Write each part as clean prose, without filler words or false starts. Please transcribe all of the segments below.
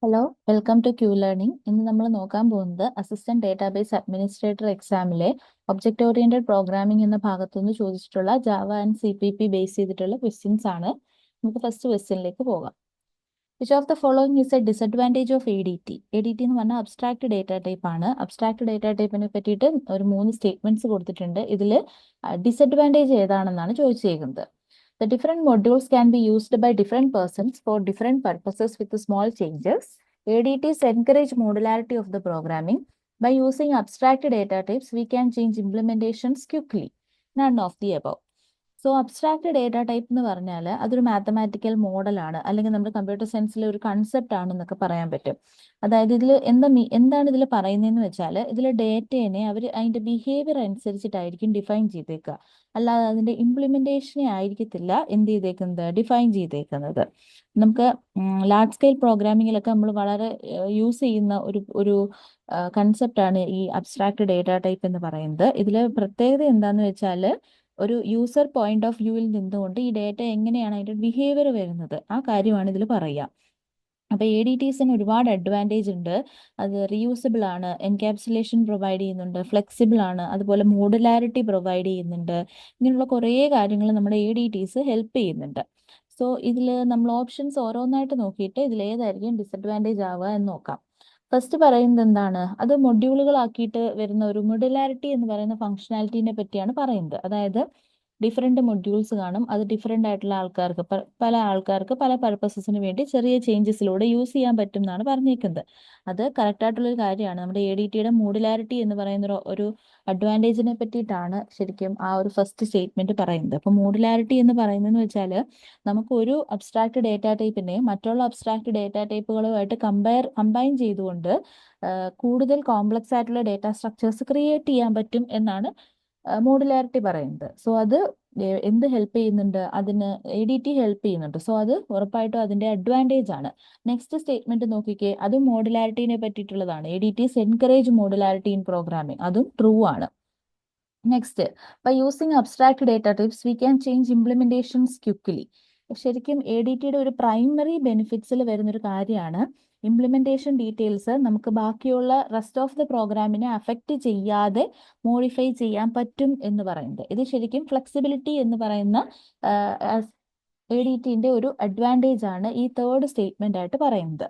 Hello, welcome to Q learning. ഇന്ന് നമ്മൾ നോക്കാൻ പോകുന്നത് അസിസ്റ്റന്റ് ഡേറ്റാബേസ് അഡ്മിനിസ്ട്രേറ്റർ എക്സാമിലെ ഒബ്ജക്റ്റ് ഓറിയന്റഡ് പ്രോഗ്രാമിംഗ് എന്ന ഭാഗത്തുനിന്ന് ചോദിച്ചിട്ടുള്ള ജാവ ആൻഡ് CPP ബേസ് ചെയ്തിട്ടുള്ള ക്വസ്റ്റ്യൻസ് ആണ്. നമുക്ക് ഫസ്റ്റ് ക്വസ്റ്റ്യനിലേക്ക് പോകാം. Which of the following is a disadvantage of ADT? ADT എന്ന് പറഞ്ഞാൽ അബ്സ്ട്രാക്ട് ഡേറ്റ ടൈപ്പ് ആണ്. അബ്സ്ട്രാക്ട് ഡേറ്റ ടൈപ്പിനെ പറ്റിയിട്ട് ഒരു 3 സ്റ്റേറ്റ്മെന്റ്സ് കൊടുത്തിട്ടുണ്ട്. ഇതിൽ ഡിസഡ്വാൻറ്റേജ് ഏതാണെന്നാണ് ചോദിച്ചേക്കുന്നത്. The different modules can be used by different persons for different purposes with small changes. ADTs encourage modularity of the programming. By using abstract data types, we can change implementations quickly. None of the above. So abstract data type എന്ന് പറഞ്ഞാൽ അതൊരു mathematical മോഡലാണ്, അല്ലെങ്കിൽ നമ്മുടെ computer സയൻസിലെ ഒരു concept ആണെന്നൊക്കെ പറയാൻ പറ്റും. അതായത് ഇതിൽ എന്താണ് ഇതിൽ പറയുന്നതെന്ന് വെച്ചാൽ, ഇതിൽ ഡേറ്റേനെ അവർ അതിൻ്റെ ബിഹേവിയർ അനുസരിച്ചിട്ടായിരിക്കും ഡിഫൈൻ ചെയ്തേക്കുക, അല്ലാതെ അതിൻ്റെ ഇംപ്ലിമെൻറ്റേഷനെ ആയിരിക്കത്തില്ല എന്ത് ചെയ്തേക്കുന്നത്, ഡിഫൈൻ ചെയ്തേക്കുന്നത്. നമുക്ക് ലാർജ് സ്കെയിൽ പ്രോഗ്രാമിങ്ങിലൊക്കെ നമ്മൾ വളരെ യൂസ് ചെയ്യുന്ന ഒരു കൺസെപ്റ്റാണ് ഈ അബ്സ്ട്രാക്ട് ഡേറ്റ ടൈപ്പ് എന്ന് പറയുന്നത്. ഇതിൽ പ്രത്യേകത എന്താണെന്ന് വെച്ചാൽ, ഒരു യൂസർ പോയിന്റ് ഓഫ് വ്യൂവിൽ നിന്നുകൊണ്ട് ഈ ഡേറ്റ എങ്ങനെയാണ് അതിൻ്റെ ബിഹേവിയർ വരുന്നത്, ആ കാര്യമാണ് ഇതിൽ പറയുക. അപ്പോൾ ADTസിന് ഒരുപാട് അഡ്വാൻറ്റേജ് ഉണ്ട്. അത് റീയൂസബിൾ ആണ്, എൻകാപ്സുലേഷൻ പ്രൊവൈഡ് ചെയ്യുന്നുണ്ട്, ഫ്ലെക്സിബിൾ ആണ്, അതുപോലെ മോഡുലാരിറ്റി പ്രൊവൈഡ് ചെയ്യുന്നുണ്ട്. ഇങ്ങനെയുള്ള കുറേ കാര്യങ്ങൾ നമ്മുടെ ADTസ് ഹെൽപ്പ് ചെയ്യുന്നുണ്ട്. സോ ഇതിൽ നമ്മൾ ഓപ്ഷൻസ് ഓരോന്നായിട്ട് നോക്കിയിട്ട് ഇതിൽ ഏതായിരിക്കും ഡിസഡ്വാൻറ്റേജ് ആവുക എന്ന് നോക്കാം. ഫസ്റ്റ് പറയുന്നത് എന്താണ്, അത് മൊഡ്യൂളുകളാക്കിയിട്ട് വരുന്ന ഒരു മൊഡുലാരിറ്റി എന്ന് പറയുന്ന ഫംഗ്ഷനാലിറ്റീനെ പറ്റിയാണ് പറയുന്നത്. അതായത് ഡിഫറെൻ്റ് മൊഡ്യൂൾസ് കാണും, അത് ഡിഫറെൻ്റ് ആയിട്ടുള്ള ആൾക്കാർക്ക് പല ആൾക്കാർക്ക് പല പർപ്പസസിന് വേണ്ടി ചെറിയ ചേഞ്ചസിലൂടെ യൂസ് ചെയ്യാൻ പറ്റും എന്നാണ് പറഞ്ഞേക്കുന്നത്. അത് കറക്റ്റായിട്ടുള്ളൊരു കാര്യമാണ്. നമ്മുടെ ADTയുടെ മോഡുലാരിറ്റി എന്ന് പറയുന്ന ഒരു അഡ്വാൻറ്റേജിനെ പറ്റിയിട്ടാണ് ശരിക്കും ആ ഒരു ഫസ്റ്റ് സ്റ്റേറ്റ്മെന്റ് പറയുന്നത്. അപ്പോൾ മോഡുലാരിറ്റി എന്ന് പറയുന്നതെന്ന് വെച്ചാൽ, നമുക്ക് ഒരു അബ്സ്ട്രാക്ട് ഡേറ്റ ടൈപ്പിനെ മറ്റുള്ള അബ്സ്ട്രാക്ട് ഡേറ്റ ടൈപ്പുകളുമായിട്ട് കമ്പൈൻ ചെയ്തുകൊണ്ട് കൂടുതൽ കോംപ്ലക്സ് ആയിട്ടുള്ള ഡേറ്റ സ്ട്രക്ചേഴ്സ് ക്രിയേറ്റ് ചെയ്യാൻ പറ്റും എന്നാണ് മോഡുലാരിറ്റി പറയുന്നത്. സോ അത് എന്ത് ഹെൽപ്പ് ചെയ്യുന്നുണ്ട്, അതിന് ADT ഹെൽപ്പ് ചെയ്യുന്നുണ്ട്. സോ അത് ഉറപ്പായിട്ടും അതിന്റെ അഡ്വാൻറ്റേജ് ആണ്. നെക്സ്റ്റ് സ്റ്റേറ്റ്മെന്റ് നോക്കിക്കേ, അതും മോഡുലാരിറ്റിനെ പറ്റിയിട്ടുള്ളതാണ്. ADTs encourage modularity in programming, അതും ട്രൂ ആണ്. Next, by using abstract data types we can change implementations quickly. ശരിക്കും ADTയുടെ ഒരു പ്രൈമറി ബെനിഫിറ്റ്സിൽ വരുന്നൊരു കാര്യമാണ് ഇംപ്ലിമെന്റേഷൻ ഡീറ്റെയിൽസ് നമുക്ക് ബാക്കിയുള്ള റെസ്റ്റ് ഓഫ് ദ പ്രോഗ്രാമിനെ അഫക്റ്റ് ചെയ്യാതെ മോഡിഫൈ ചെയ്യാൻ പറ്റും എന്ന് പറയുന്നത്. ഇത് ശരിക്കും ഫ്ലെക്സിബിലിറ്റി എന്ന് പറയുന്ന ADTന്റെ ഒരു അഡ്വാൻറ്റേജ് ആണ് ഈ തേർഡ് സ്റ്റേറ്റ്മെന്റ് ആയിട്ട് പറയുന്നത്.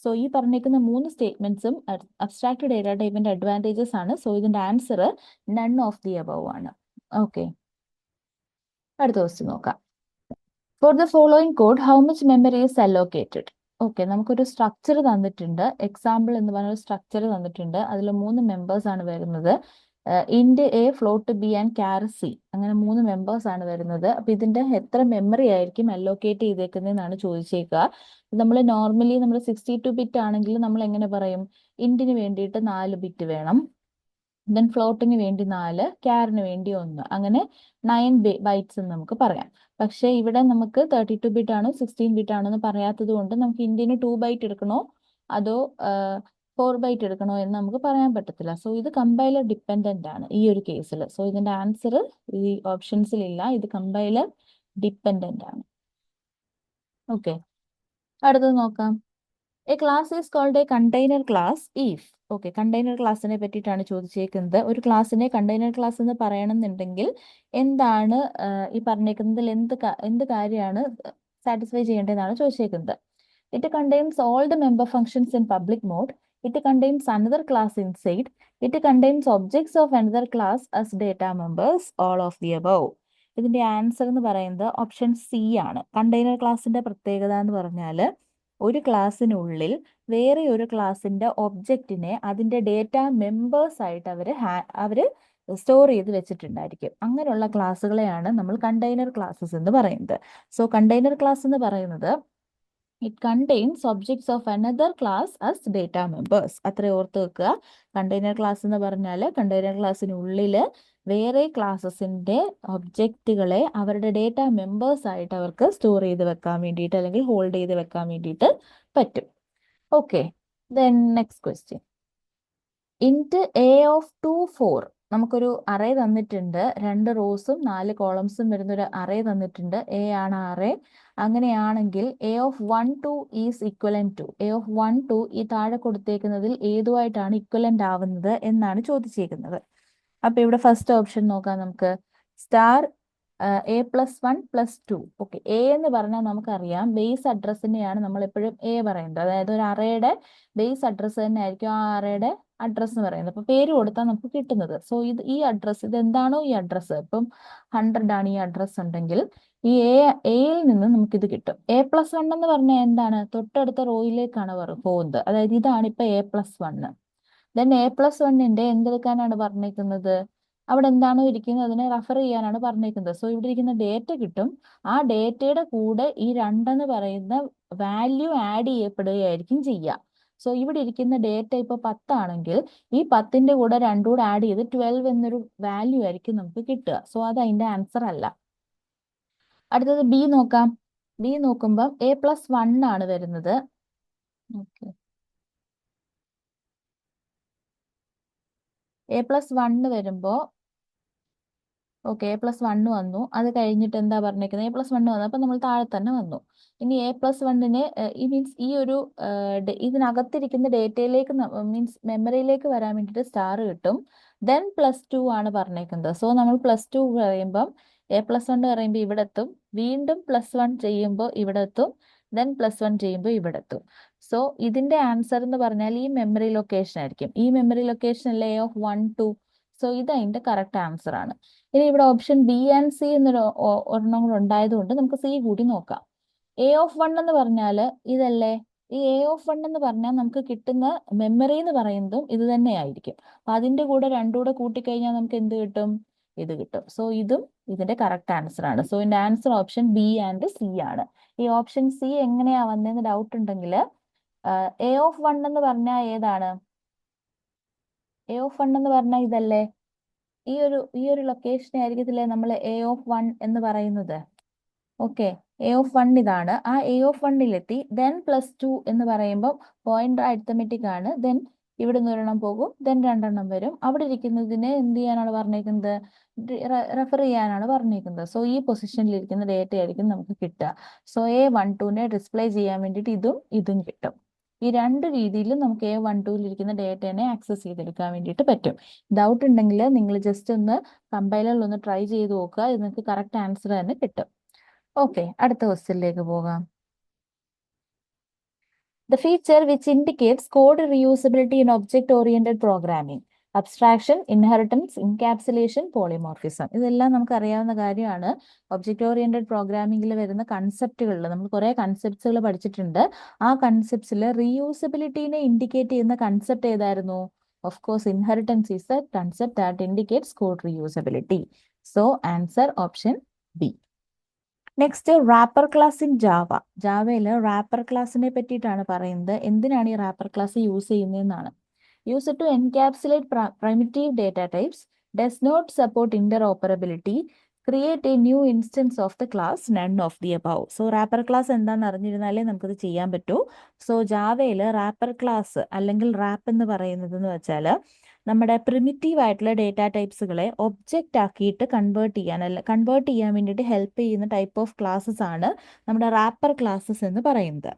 സോ ഈ പറഞ്ഞേക്കുന്ന 3 സ്റ്റേറ്റ്മെന്റ്സും അബ്സ്ട്രാക്ട് ഡേറ്റ ടൈപ്പിന്റെ അഡ്വാൻറ്റേജസ് ആണ്. സോ ഇതിന്റെ answer none of the above ആണ്. ഓക്കെ, അടുത്ത ക്വസ്റ്റ്യൻ നോക്കാം. For the following code how much memory is allocated? Okay, നമുക്കൊരു സ്ട്രക്ചർ തന്നിട്ടുണ്ട്. എക്സാമ്പിൾ എന്ന് പറഞ്ഞ സ്ട്രക്ചർ തന്നിട്ടുണ്ട്. അതിൽ 3 മെമ്പേഴ്സ് ആണ് വരുന്നത്. ഇൻഡ് A, float B and ക്യാർ C, അങ്ങനെ 3 മെമ്പേഴ്സ് ആണ് വരുന്നത്. അപ്പൊ ഇതിന്റെ എത്ര മെമ്മറി ആയിരിക്കും അലോക്കേറ്റ് ചെയ്തേക്കുന്നതെന്നാണ് ചോദിച്ചേക്കുക. നമ്മൾ നോർമലി 62 ബിറ്റ് ആണെങ്കിൽ നമ്മൾ എങ്ങനെ പറയും, ഇൻഡിന് വേണ്ടിയിട്ട് 4 ബിറ്റ് വേണം, ദെൻ ഫ്ലോട്ടിന് വേണ്ടി 4, ക്യാറിന് വേണ്ടി 1, അങ്ങനെ 9 ബൈറ്റ്സ് എന്ന് നമുക്ക് പറയാം. പക്ഷേ ഇവിടെ നമുക്ക് 32 ബിറ്റ് ആണോ 16 ബിറ്റ് ആണോ എന്ന് പറയാത്തത് കൊണ്ട് നമുക്ക് ഇന്ത്യന് 2 ബൈറ്റ് എടുക്കണോ അതോ 4 ബൈറ്റ് എടുക്കണോ എന്ന് നമുക്ക് പറയാൻ പറ്റത്തില്ല. സോ ഇത് കമ്പൈലർ ഡിപ്പെൻഡന്റ് ആണ് ഈ ഒരു കേസിൽ. സോ ഇതിന്റെ ആൻസർ ഈ ഓപ്ഷൻസിൽ ഇല്ല, ഇത് കമ്പൈലർ ഡിപ്പെൻഡന്റ് ആണ്. ഓക്കെ, അടുത്തത് നോക്കാം. A class is called a container class if. Okay, container ക്ലാസ്സിനെ പറ്റിയിട്ടാണ് ചോദിച്ചേക്കുന്നത്. ഒരു ക്ലാസ്സിനെ കണ്ടെയ്നർ ക്ലാസ് എന്ന് പറയണമെന്നുണ്ടെങ്കിൽ എന്താണ് ഈ പറഞ്ഞേക്കുന്നതിൽ എന്ത് കാര്യമാണ് സാറ്റിസ്ഫൈ ചെയ്യേണ്ടതെന്നാണ് ചോദിച്ചേക്കുന്നത്. It contains all the member functions in public mode. It contains another class inside. It contains objects of another class as data members, all of the above. ഇതിന്റെ ആൻസർ എന്ന് പറയുന്നത് ഓപ്ഷൻ C ആണ്. Container ക്ലാസിന്റെ പ്രത്യേകത എന്ന് പറഞ്ഞാൽ, ഒരു ക്ലാസ്സിനുള്ളിൽ വേറെ ഒരു ക്ലാസ്സിന്റെ ഒബ്ജക്റ്റിനെ അതിന്റെ ഡേറ്റ മെമ്പേഴ്സ് ആയിട്ട് അവര് സ്റ്റോർ ചെയ്ത് വെച്ചിട്ടുണ്ടായിരിക്കും. അങ്ങനെയുള്ള ക്ലാസ്സുകളെയാണ് നമ്മൾ കണ്ടെയ്നർ ക്ലാസ്സസ് എന്ന് പറയുന്നത്. സോ കണ്ടെയ്നർ ക്ലാസ് എന്ന് പറയുന്നത് it contains objects of another class as data members. അത്ര ഓർത്ത് വെക്കുക. കണ്ടെയ്നർ ക്ലാസ് എന്ന് പറഞ്ഞാൽ കണ്ടെയ്നർ ക്ലാസ്സിനുള്ളിൽ വേറെ ക്ലാസ്സസിന്റെ ഒബ്ജക്റ്റുകളെ അവരുടെ ഡേറ്റ മെമ്പേഴ്സ് ആയിട്ട് അവർക്ക് സ്റ്റോർ ചെയ്ത് വെക്കാൻ വേണ്ടിയിട്ട് അല്ലെങ്കിൽ ഹോൾഡ് ചെയ്ത് വെക്കാൻ വേണ്ടിയിട്ട് പറ്റും. Okay, then next question. Int A of 2, 4. നമുക്കൊരു അറേ തന്നിട്ടുണ്ട്, 2 റോസും 4 കോളംസും വരുന്ന ഒരു അറേ തന്നിട്ടുണ്ട്. എ ആണ് അറേ. അങ്ങനെയാണെങ്കിൽ A of 1 2 is equivalent to, A of 1 2 ഈ താഴെ കൊടുത്തേക്കുന്നതിൽ ഏതുമായിട്ടാണ് ഇക്വലന്റ് ആവുന്നത് എന്നാണ് ചോദിച്ചേക്കുന്നത്. അപ്പൊ ഇവിടെ ഫസ്റ്റ് ഓപ്ഷൻ നോക്കാം നമുക്ക്. Star A+1+2. ഓക്കെ, എ എന്ന് പറഞ്ഞാൽ നമുക്കറിയാം ബേസ് അഡ്രസ്സിനെയാണ് നമ്മൾ എപ്പോഴും എ പറയുന്നത്. അതായത് ഒരു അറേയുടെ ബേസ് അഡ്രസ്സ് തന്നെ ആയിരിക്കും ആ അറേയുടെ അഡ്രസ്സ് എന്ന് പറയുന്നത്. അപ്പൊ പേര് കൊടുത്താൽ നമുക്ക് കിട്ടുന്നത്. സോ ഈ അഡ്രസ്സ്, ഇത് എന്താണോ ഈ അഡ്രസ്സ്, ഇപ്പം 100 ആണ് ഈ അഡ്രസ്സ് ഉണ്ടെങ്കിൽ ഈ എയിൽ നിന്ന് നമുക്കിത് കിട്ടും. A+1 എന്ന് പറഞ്ഞാൽ എന്താണ്? തൊട്ടടുത്ത റോയിലേക്കാണ് പോകുന്നത്. അതായത് ഇതാണ് ഇപ്പൊ A+1. ദെൻ A+1ന്റെ എന്തെടുക്കാനാണ് പറഞ്ഞേക്കുന്നത്? അവിടെ എന്താണോ ഇരിക്കുന്നത് അതിനെ റെഫർ ചെയ്യാനാണ് പറഞ്ഞേക്കുന്നത്. സോ ഇവിടെ ഇരിക്കുന്ന ഡേറ്റ കിട്ടും. ആ ഡേറ്റയുടെ കൂടെ ഈ 2 എന്ന് പറയുന്ന വാല്യൂ ആഡ് ചെയ്യപ്പെടുകയായിരിക്കും ചെയ്യുക. സോ ഇവിടെ ഇരിക്കുന്ന ഡേറ്റ ഇപ്പൊ 10 ആണെങ്കിൽ ഈ 10ന്റെ കൂടെ 2 കൂടെ ആഡ് ചെയ്ത് 12 എന്നൊരു വാല്യൂ ആയിരിക്കും നമുക്ക് കിട്ടുക. സോ അത് അതിന്റെ ആൻസർ അല്ല. അടുത്തത് ബി നോക്കാം. ബി നോക്കുമ്പോൾ A+1 ആണ് വരുന്നത്. ഓക്കെ, A+1 വരുമ്പോ ഓക്കെ, A+1 വന്നു. അത് കഴിഞ്ഞിട്ട് എന്താ പറഞ്ഞേക്കുന്നത്? A+1 വന്നു. അപ്പൊ നമ്മൾ താഴെ തന്നെ വന്നു. ഇനി A+1ന് ഈ മീൻസ് ഈ ഒരു ഇതിനകത്തിരിക്കുന്ന ഡേറ്റയിലേക്ക് മീൻസ് മെമ്മറിയിലേക്ക് വരാൻ വേണ്ടിയിട്ട് സ്റ്റാർ കിട്ടും. ദെൻ +2 ആണ് പറഞ്ഞേക്കുന്നത്. സോ നമ്മൾ +2 പറയുമ്പം A+1 പറയുമ്പോൾ ഇവിടെ എത്തും. വീണ്ടും +1 ചെയ്യുമ്പോൾ ഇവിടെ എത്തും. ദെൻ +1 ചെയ്യുമ്പോൾ ഇവിടെ എത്തും. സോ ഇതിന്റെ ആൻസർ എന്ന് പറഞ്ഞാൽ ഈ മെമ്മറി ലൊക്കേഷൻ ആയിരിക്കും. ഈ മെമ്മറി ലൊക്കേഷൻ അല്ലേ A of 1 2. സോ ഇത് അതിന്റെ കറക്റ്റ് ആൻസർ ആണ്. ഇനി ഇവിടെ ഓപ്ഷൻ ബി ആൻഡ് സി എന്നൊരു ഒരെണ്ണം കൂടെ ഉണ്ടായതുകൊണ്ട് നമുക്ക് സി കൂടി നോക്കാം. എ ഓഫ് 1 എന്ന് പറഞ്ഞാൽ ഇതല്ലേ? ഈ എ ഓഫ് 1 എന്ന് പറഞ്ഞാൽ നമുക്ക് കിട്ടുന്ന മെമ്മറി എന്ന് പറയുന്നതും ഇത് തന്നെ ആയിരിക്കും. അപ്പൊ അതിന്റെ കൂടെ 2 കൂടെ കൂട്ടിക്കഴിഞ്ഞാൽ നമുക്ക് എന്ത് കിട്ടും? ഇത് കിട്ടും. സോ ഇതും ഇതിന്റെ കറക്റ്റ് ആൻസർ ആണ്. സോ ഇതിന്റെ answer option B and C ആണ്. ഈ ഓപ്ഷൻ സി എങ്ങനെയാ വന്നതെന്ന് ഡൗട്ട് ഉണ്ടെങ്കിൽ എ ഓഫ് 1 എന്ന് പറഞ്ഞാൽ ഏതാണ്? എ ഓഫ് 1 എന്ന് പറഞ്ഞാൽ ഇതല്ലേ? ഈ ഒരു ലൊക്കേഷനെ ആയിരിക്കത്തില്ലേ നമ്മൾ എ ഓഫ് 1 എന്ന് പറയുന്നത്? ഓക്കെ, എ ഓഫ് 1 ഇതാണ്. ആ എ ഓഫ് 1ലെത്തി ദെൻ +2 എന്ന് പറയുമ്പോൾ പോയിന്റ് അരിത്തമെറ്റിക് ആണ്. ദെൻ ഇവിടെ നിന്ന് ഒരെണ്ണം പോകും, ദെൻ 2 എണ്ണം വരും. അവിടെ ഇരിക്കുന്നതിനെ എന്ത് ചെയ്യാനാണ് പറഞ്ഞേക്കുന്നത്? റെഫർ ചെയ്യാനാണ് പറഞ്ഞേക്കുന്നത്. സോ ഈ പൊസിഷനിൽ ഇരിക്കുന്ന ഡേറ്റ ആയിരിക്കും നമുക്ക് കിട്ടുക. സോ A12നെ ഡിസ്പ്ലേ ചെയ്യാൻ വേണ്ടിയിട്ട് ഇതും കിട്ടും. ഈ 2 രീതിയിലും നമുക്ക് A12ൽ ഇരിക്കുന്ന ഡേറ്റനെ ആക്സസ് ചെയ്തെടുക്കാൻ വേണ്ടിയിട്ട് പറ്റും. ഡൗട്ട് ഉണ്ടെങ്കിൽ നിങ്ങൾ ജസ്റ്റ് ഒന്ന് കമ്പൈലറിൽ ഒന്ന് ട്രൈ ചെയ്ത് നോക്കുക. ഇത് നിങ്ങൾക്ക് കറക്റ്റ് ആൻസർ തന്നെ കിട്ടും. ഓക്കെ, അടുത്ത ക്വസ്റ്റ്യനിലേക്ക് പോകാം. The feature which indicates code reusability in object-oriented programming. Abstraction, inheritance, encapsulation, polymorphism. ഇതെല്ലാം നമുക്ക് അറിയാവുന്ന കാര്യമാണ്. ഒബ്ജക്റ്റ് ഓറിയന്റഡ് പ്രോഗ്രാമിംഗിൽ വരുന്ന കൺസെപ്റ്റുകളിൽ നമ്മൾ കുറെ കൺസെപ്റ്റ്സുകൾ പഠിച്ചിട്ടുണ്ട്. ആ കൺസെപ്റ്റ്സിൽ റീയൂസബിലിറ്റീനെ ഇൻഡിക്കേറ്റ് ചെയ്യുന്ന കൺസെപ്റ്റ് ഏതായിരുന്നു? Of course, inheritance is the concept that indicates code reusability. So answer option B. Next, wrapper class in Java. ജാവയിൽ റാപ്പർ ക്ലാസ്സിനെ പറ്റിയിട്ടാണ് പറയുന്നത്. എന്തിനാണ് ഈ റാപ്പർ ക്ലാസ് യൂസ് ചെയ്യുന്നതെന്നാണ്. Use to encapsulate primitive data types, does not support interoperability, create a new instance of the class, none of the above. So wrapper class എന്താണെന്ന് അറിഞ്ഞിരുന്നാലേ നമുക്കത് ചെയ്യാൻ പറ്റൂ. സോ ജാവയിൽ റാപ്പർ ക്ലാസ് അല്ലെങ്കിൽ റാപ്പ് എന്ന് പറയുന്നത് എന്ന് വെച്ചാൽ നമ്മുടെ പ്രിമിറ്റീവ് ആയിട്ടുള്ള ഡേറ്റ ടൈപ്സുകളെ ഒബ്ജക്റ്റ് ആക്കിയിട്ട് കൺവേർട്ട് ചെയ്യാൻ വേണ്ടിയിട്ട് ഹെൽപ്പ് ചെയ്യുന്ന ടൈപ്പ് ഓഫ് ക്ലാസ്സസ് ആണ് നമ്മുടെ റാപ്പർ ക്ലാസ്സസ് എന്ന് പറയുന്നത്.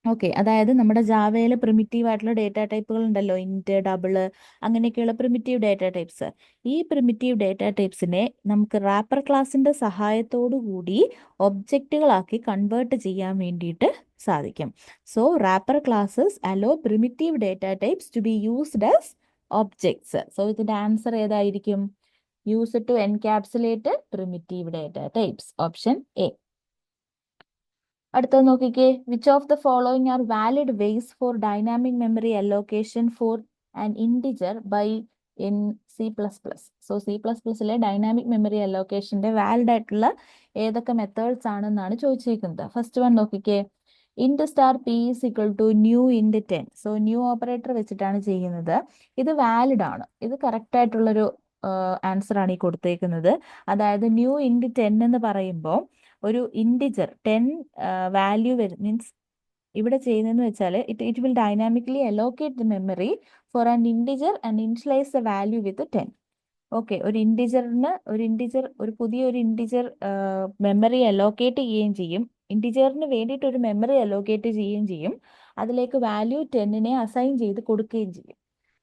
ഓക്കെ, അതായത് നമ്മുടെ ജാവയിൽ പ്രിമിറ്റീവ് ആയിട്ടുള്ള ഡേറ്റ ടൈപ്പുകൾ ഉണ്ടല്ലോ, ഇൻറ്റ്, ഡബിള്, അങ്ങനെയൊക്കെയുള്ള പ്രിമിറ്റീവ് ഡേറ്റ ടൈപ്സ്. ഈ പ്രിമിറ്റീവ് ഡേറ്റ ടൈപ്സിനെ നമുക്ക് റാപ്പർ ക്ലാസിന്റെ സഹായത്തോടു കൂടി ഒബ്ജക്റ്റുകളാക്കി കൺവേർട്ട് ചെയ്യാൻ വേണ്ടിയിട്ട് സാധിക്കും. So wrapper classes allow primitive data types to be used as objects. So ഇതിന്റെ ആൻസർ ഏതായിരിക്കും? Use to encapsulate primitive data types, option A. അടുത്തത് നോക്കിക്കേ. Which of the following are valid ways for dynamic memory allocation for an integer by in C++. So C++ലെ dynamic memory അലോക്കേഷന്റെ valid ആയിട്ടുള്ള ഏതൊക്കെ methods ആണെന്നാണ് ചോദിച്ചിരിക്കുന്നത്. First one നോക്കിക്കേ. Int star p is equal to new int 10. So new operator വെച്ചിട്ടാണ് ചെയ്യുന്നത്. ഇത് വാലിഡ് ആണ്. ഇത് കറക്റ്റ് ആയിട്ടുള്ളൊരു ആൻസർ ആണ് ഈ കൊടുത്തേക്കുന്നത്. അതായത് ന്യൂ ഇൻറ്റ് 10 എന്ന് പറയുമ്പോൾ ഒരു ഇൻഡിജർ 10 വാല്യൂ മീൻസ് ഇവിടെ ചെയ്യുന്നതെന്ന് വെച്ചാൽ it will dynamically allocate the memory four an integer and initialise the value with 10. Okay, ഒരു പുതിയൊരു ഇൻറ്റിജർ മെമ്മറി അലോക്കേറ്റ് ചെയ്യുകയും ചെയ്യും. ഇൻറ്റിജറിന് വേണ്ടിയിട്ട് ഒരു മെമ്മറി അലോക്കേറ്റ് ചെയ്യുകയും ചെയ്യും. അതിലേക്ക് വാല്യൂ 10നെ അസൈൻ ചെയ്ത് കൊടുക്കുകയും ചെയ്യും.